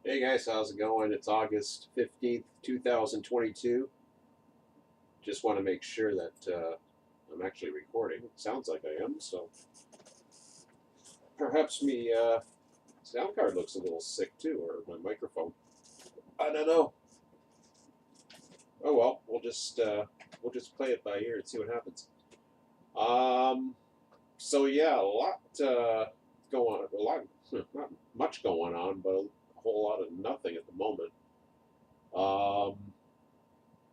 Hey guys, how's it going? It's August 15th, 2022. Just want to make sure that I'm actually recording. It sounds like I am, so perhaps me sound card looks a little sick too, or my microphone. I don't know. Oh well, we'll just play it by ear and see what happens. Um, so yeah, a lot going, a lot, not much going on, but a whole lot of nothing at the moment.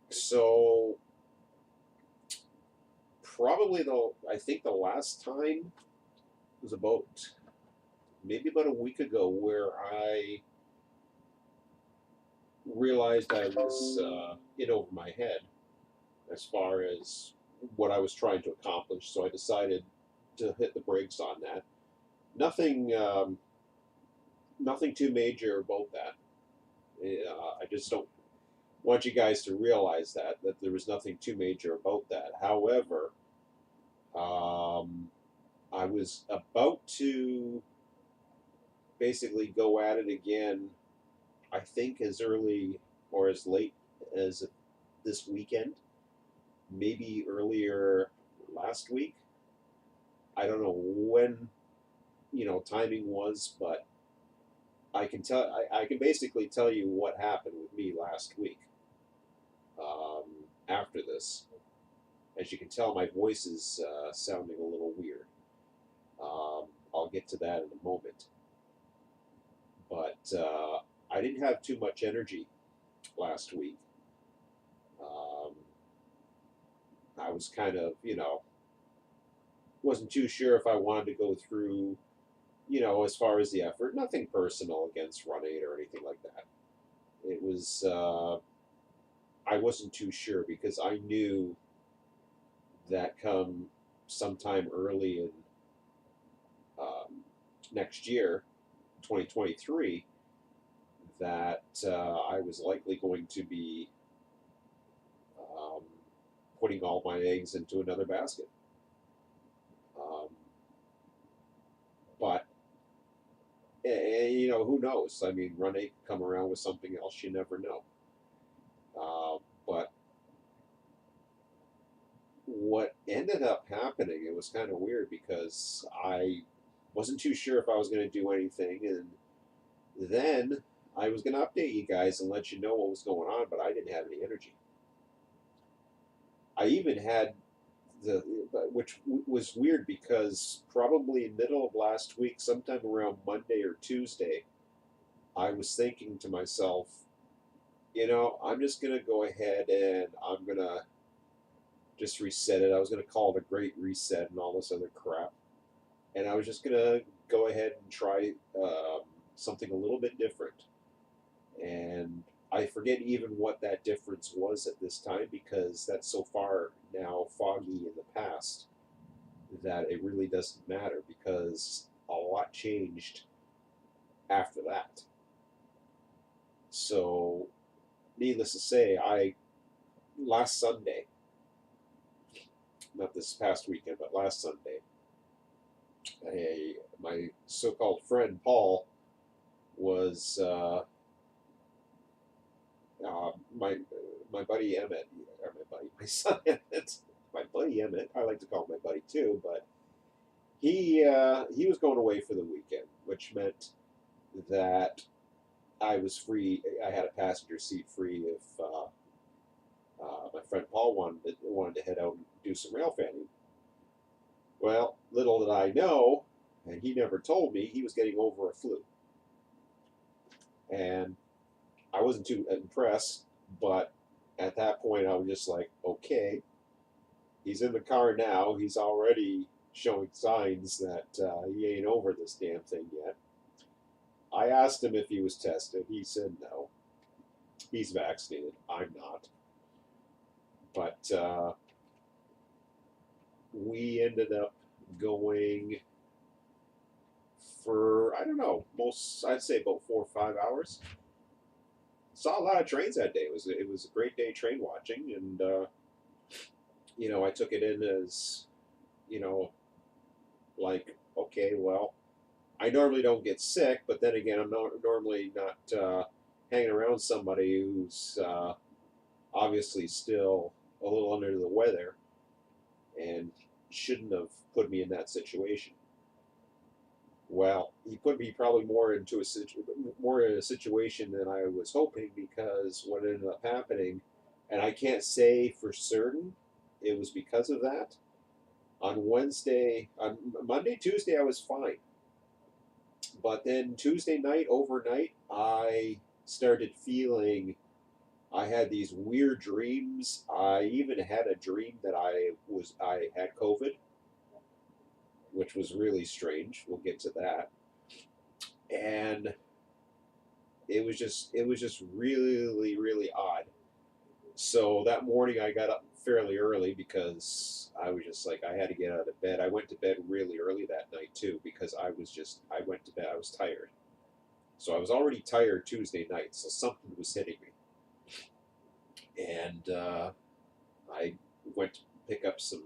So probably I think the last time was about maybe about a week ago where I realized I was in over my head as far as what I was trying to accomplish. So I decided to hit the brakes on that. Nothing, nothing too major about that. I just don't want you guys to realize that there was nothing too major about that. However, I was about to basically go at it again. I think as early or as late as this weekend, maybe earlier last week. I don't know when timing was, but I can basically tell you what happened with me last week. Um, After this, as you can tell, my voice is sounding a little weird. I'll get to that in a moment, but I didn't have too much energy last week. Um, I was kind of, wasn't too sure if I wanted to go through, as far as the effort. Nothing personal against Run 8 or anything like that. It was, I wasn't too sure because I knew that come sometime early in um, next year, 2023, that I was likely going to be um, putting all my eggs into another basket. Um, but who knows? I mean, Run 8 come around with something else. You never know. But what ended up happening, it was kind of weird because I wasn't too sure if I was going to do anything, and then I was going to update you guys and let you know what was going on, but I didn't have any energy. I even had the, which was weird because probably middle of last week, sometime around Monday or Tuesday, I was thinking to myself, I'm just going to go ahead and I'm going to just reset it. I was going to call it a great reset and all this other crap. And I was just going to go ahead and try something a little bit different. And I forget even what that difference was at this time because that's so far now foggy in the past that it really doesn't matter because a lot changed after that. So, needless to say, last Sunday, not this past weekend, but last Sunday, my so-called friend Paul was my buddy Emmett, or my son Emmett, my buddy Emmett. I like to call him my buddy too, but he was going away for the weekend, which meant that I was free. I had a passenger seat free if my friend Paul wanted to head out and do some rail fanning. Well, little did I know, and he never told me he was getting over a flu, and I wasn't too impressed. But at that point, I was just like, okay, he's in the car now. He's already showing signs that he ain't over this damn thing yet. I asked him if he was tested. He said no. He's vaccinated. I'm not. But we ended up going for, I don't know, I'd say about 4 or 5 hours. Saw a lot of trains that day. It was a great day train watching, and I took it in as, you know, like, okay, well, I normally don't get sick, but then again, I'm not normally not hanging around somebody who's obviously still a little under the weather and shouldn't have put me in that situation. Well, he put me probably more in a situation than I was hoping, because what ended up happening, and I can't say for certain it was because of that. On Monday, Tuesday, I was fine, but then Tuesday night, overnight, I started feeling. I had these weird dreams. I even had a dream that I had COVID, which was really strange. We'll get to that. And it was just really really odd. So that morning I got up fairly early because I was just like, I had to get out of bed. I went to bed really early that night too, because I went to bed, I was tired. So I was already tired Tuesday night, so something was hitting me. And I went to pick up some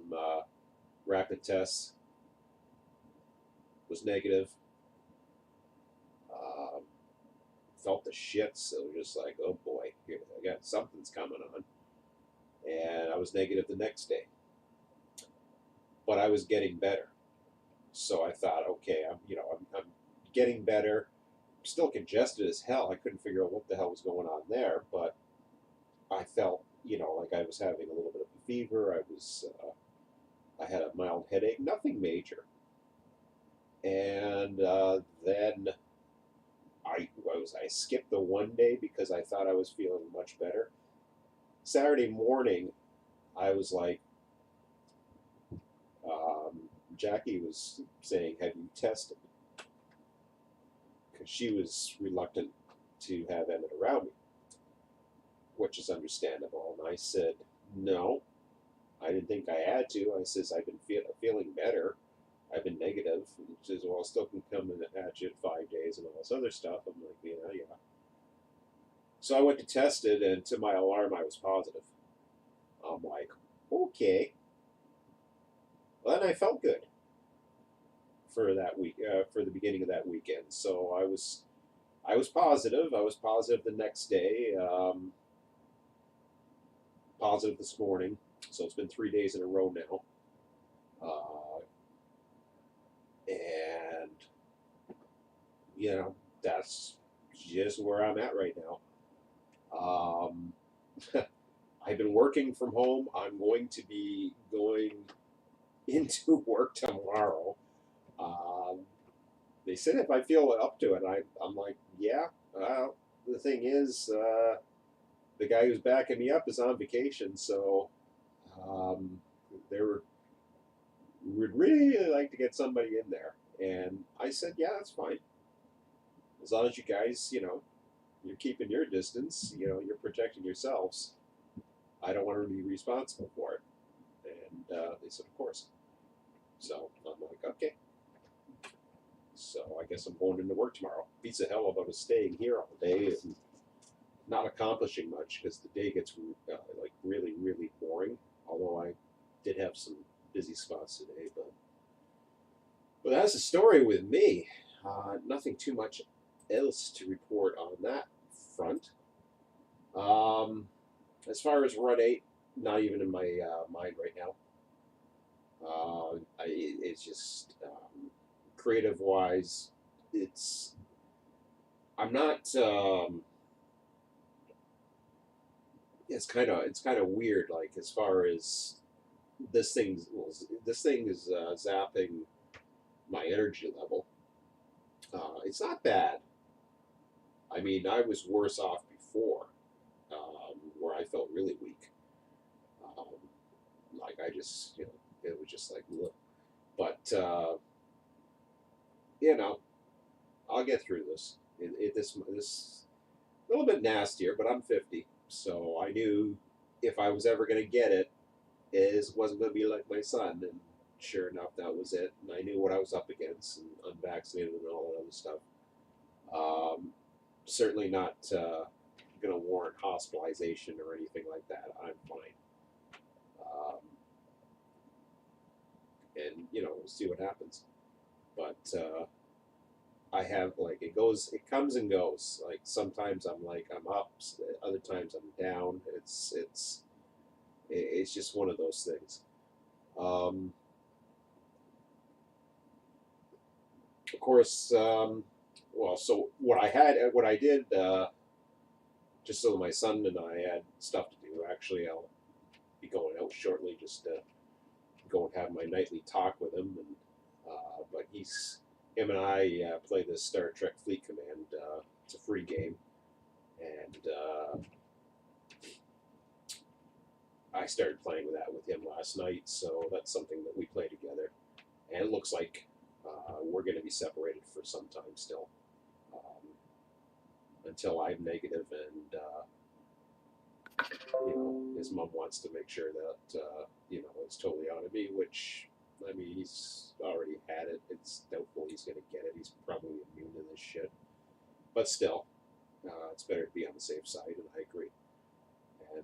rapid tests. Was negative. Um, Felt the shits. So just like, oh boy, here I got something's coming on. And I was negative the next day, but I was getting better. So I thought, okay, I'm getting better. I'm still congested as hell. I couldn't figure out what the hell was going on there, but I felt, like I was having a little bit of a fever. I had a mild headache, nothing major. And then I skipped the one day because I thought I was feeling much better. Saturday morning, I was like, um, Jackie was saying, "Have you tested?" Because she was reluctant to have Emmett around me, which is understandable. And I said, "No, I didn't think I had to." I says, "I've been feeling better. I've been negative." And she says, "Well, I still can come in at you in 5 days and all this other stuff." I'm like, "Yeah, yeah." So I went to test it, and to my alarm, I was positive. I'm like, okay. Well, then I felt good for that week, for the beginning of that weekend. So I was positive. I was positive the next day. Positive this morning. So it's been 3 days in a row now. And that's just where I'm at right now. Um, I've been working from home. I'm going to be going into work tomorrow. Um, they said if I feel up to it, I'm like, yeah. The thing is, the guy who's backing me up is on vacation, so um, they would really like to get somebody in there. And I said, yeah, that's fine. As long as you guys, you're keeping your distance, you're protecting yourselves. I don't want to be responsible for it. And they said, of course. So I'm like, okay. So I guess I'm going into work tomorrow. Beats the hell about staying here all day and not accomplishing much, because the day gets like really really boring. Although I did have some busy spots today, but that's the story with me. Nothing too much else to report on that front. Um, as far as Run 8, not even in my mind right now. It's just creative wise, it's I'm not. It's kind of weird. Like, as far as this thing is zapping my energy level. It's not bad. I mean, I was worse off before, where I felt really weak. Um, like, I just, it was just like, look. But you know, I'll get through this. This a little bit nastier, but I'm 50, so I knew if I was ever going to get it, wasn't going to be like my son. And sure enough, that was it. And I knew what I was up against, and unvaccinated and all that other stuff. Um, Certainly not going to warrant hospitalization or anything like that. I'm fine. Um, and we'll see what happens. But I have like it comes and goes. Like sometimes I'm like I'm up, other times I'm down. It's just one of those things. Um, of course, well, so what I did, just so my son and I had stuff to do. Actually, I'll be going out shortly just to go and have my nightly talk with him. And but him and I play this Star Trek Fleet Command. It's a free game, and I started playing with that with him last night. So that's something that we play together, and it looks like we're going to be separated for some time still, um, until I'm negative and his mom wants to make sure that it's totally out of me, which I mean he's already had it. It's doubtful he's going to get it. He's probably immune to this shit, but still, it's better to be on the safe side, and I agree. And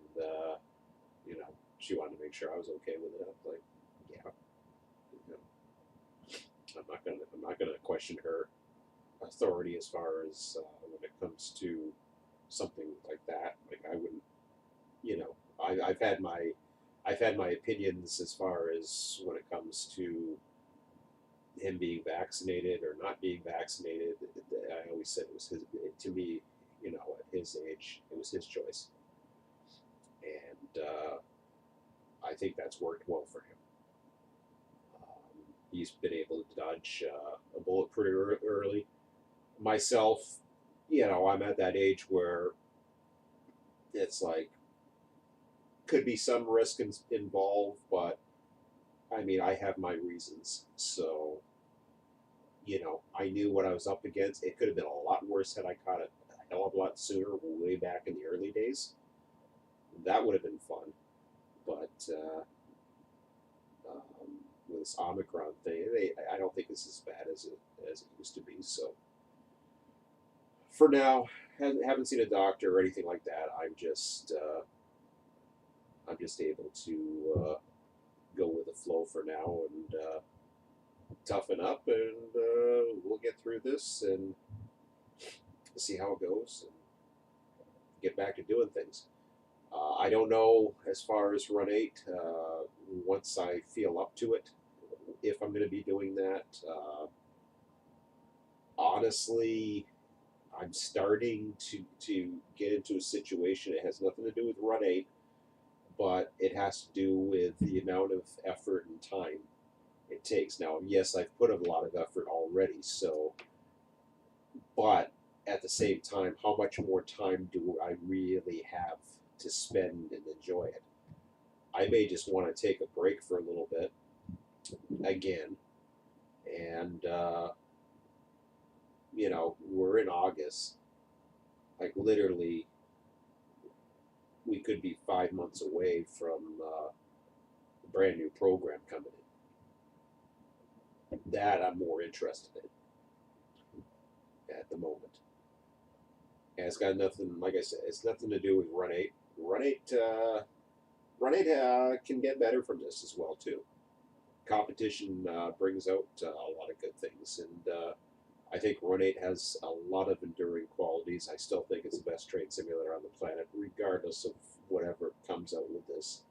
she wanted to make sure I was okay with it. I was like, yeah, you know, I'm not gonna question her authority as far as when it comes to something like that. Like I wouldn't, you know, I've had my opinions as far as when it comes to him being vaccinated or not being vaccinated. I always said it was his. To me, at his age, it was his choice, and I think that's worked well for him. He's been able to dodge a bullet pretty early. Myself, I'm at that age where it's like could be some risk involved, but I mean, I have my reasons. So, I knew what I was up against. It could have been a lot worse had I caught it a hell of a lot sooner, way back in the early days. That would have been fun. But with this Omicron thing, I don't think it's as bad as it used to be. So, for now, haven't seen a doctor or anything like that. I'm just able to go with the flow for now and toughen up, and we'll get through this and see how it goes and get back to doing things. I don't know as far as run 8. Once I feel up to it, if I'm going to be doing that. Honestly, I'm starting to get into a situation. It has nothing to do with run 8, but it has to do with the amount of effort and time it takes. Now, yes, I've put a lot of effort already, so, but at the same time, how much more time do I really have to spend and enjoy it? I may just want to take a break for a little bit again, and we're in August. Like literally, we could be 5 months away from a brand new program coming in. That I'm more interested in at the moment. And it's got nothing, like I said, it's nothing to do with Run 8. Run 8 can get better from this as well too. Competition brings out a lot of good things, and I think Run 8 has a lot of enduring qualities. I still think it's the best train simulator on the planet, regardless of whatever comes out with this.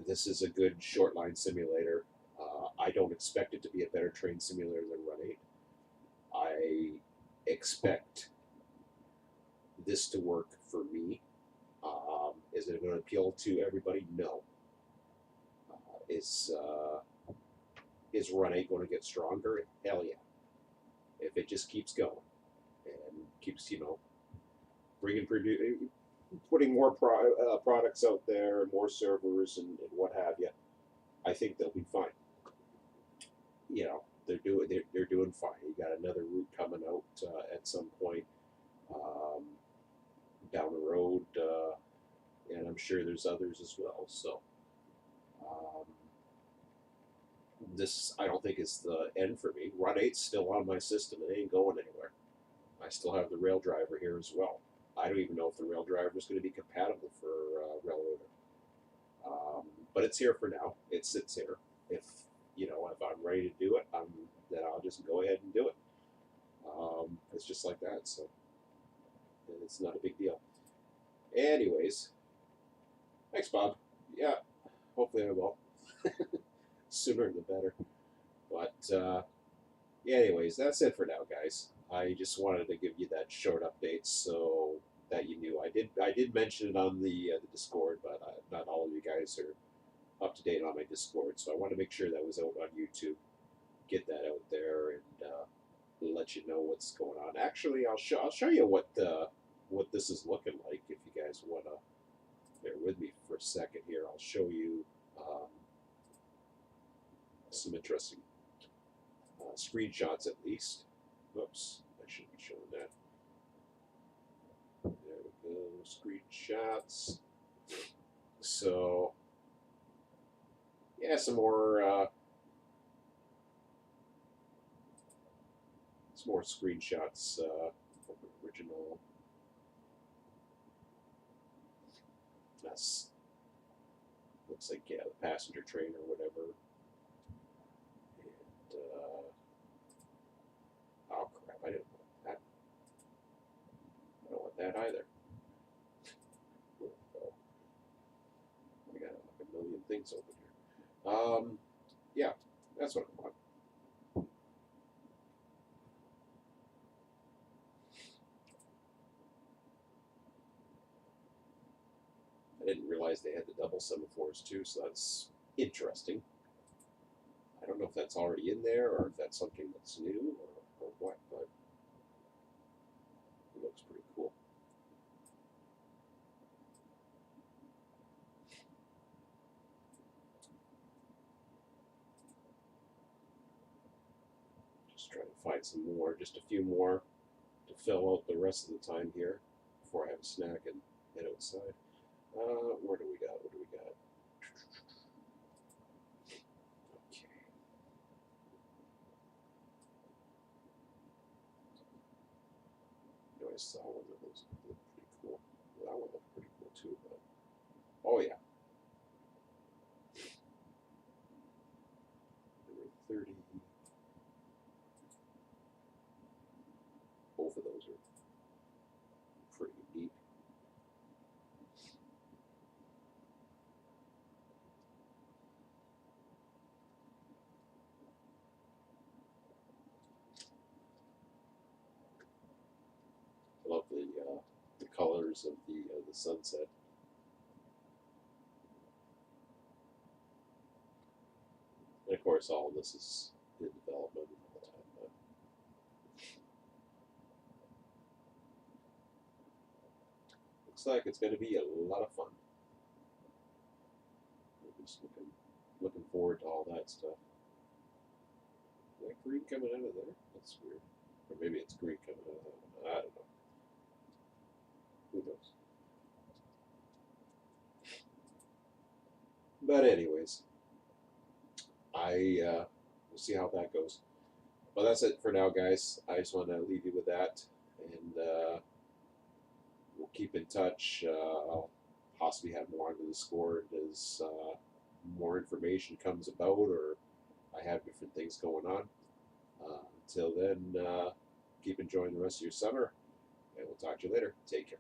This is a good short line simulator. I don't expect it to be a better train simulator than Run 8. I expect this to work for me. Is it going to appeal to everybody? No. Is Run 8 going to get stronger? Hell yeah. If it just keeps going and keeps, bringing putting more products out there, more servers, and what have you, I think they'll be fine. They're doing fine. You got another route coming out at some point down the road, and I'm sure there's others as well. So this I don't think is the end for me. Run 8's still on my system. It ain't going anywhere. I still have the rail driver here as well. I don't even know if the rail driver is going to be compatible for Railroader. But it's here for now. It sits here. If I'm ready to do it, then I'll just go ahead and do it. It's just like that, so it's not a big deal. Anyways, thanks, Bob. Yeah, hopefully I will. Sooner the better. But yeah, anyways, that's it for now, guys. I just wanted to give you that short update so that you knew. I did mention it on the Discord, but not all of you guys are up to date on my Discord, so I want to make sure that was out on YouTube. Get that out there and let you know what's going on. Actually, I'll show you what this is looking like if you guys want to bear with me for a second here. I'll show you some interesting screenshots at least. Oops, I shouldn't be showing that. There we go, screenshots. So, yeah, some more screenshots of the original. That's looks like, yeah, the passenger train or whatever. And oh crap, I didn't want that. I don't want that either. I got like a million things open here. Yeah, that's what I want. I didn't realize they had the double semaphores too, so that's interesting. I don't know if that's already in there or if that's something that's new or what, but it looks pretty cool. Just trying to find some more, just a few more to fill out the rest of the time here before I have a snack and head outside. Where do we got? What do we got? Okay. You know, I saw one that looks pretty cool. Well, that one looked pretty cool too, but oh yeah. There were 30. Both of those are pretty neat. I love the colors of the sunset. And of course, all of this is in development all the time. But looks like it's going to be a lot of fun. I'm just looking forward to all that stuff. Is that green coming out of there? That's weird. Or maybe it's green coming out of that one. I don't know. Who knows? But anyways, we'll see how that goes. But that's it for now, guys. I just want to leave you with that, and we'll keep in touch. I'll possibly have more on the Discord as more information comes about, or I have different things going on. Until then, keep enjoying the rest of your summer, and we'll talk to you later. Take care.